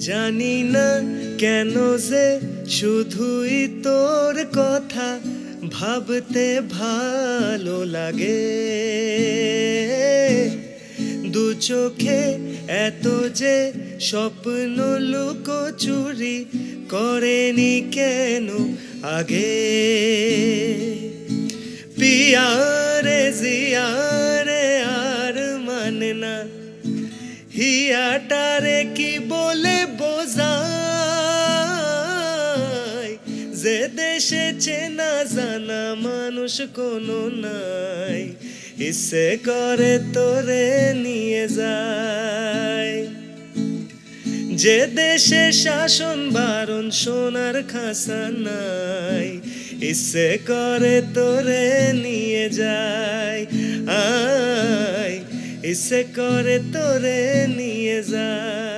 জানি না কেন যে শুধুই তোর কথা ভাবতে ভালো লাগে। দু চোখে এত যে স্বপ্ন লুকোচুরি করেনি কেন আগে। পিয়ারে জিয়ারে আর মানে না, হিয়াটারে কি বলে বোঝাই, যে দেশে চেনা জানা মানুষ কোনো নাই, ইচ্ছে করে তোরে নিয়ে যায়। যে দেশে শাসন বারণ সোনার খাসা নাই, ইচ্ছে করে তোরে নিয়ে যায়। আয় ইচ্ছে করে তোরে নিয়ে যায়।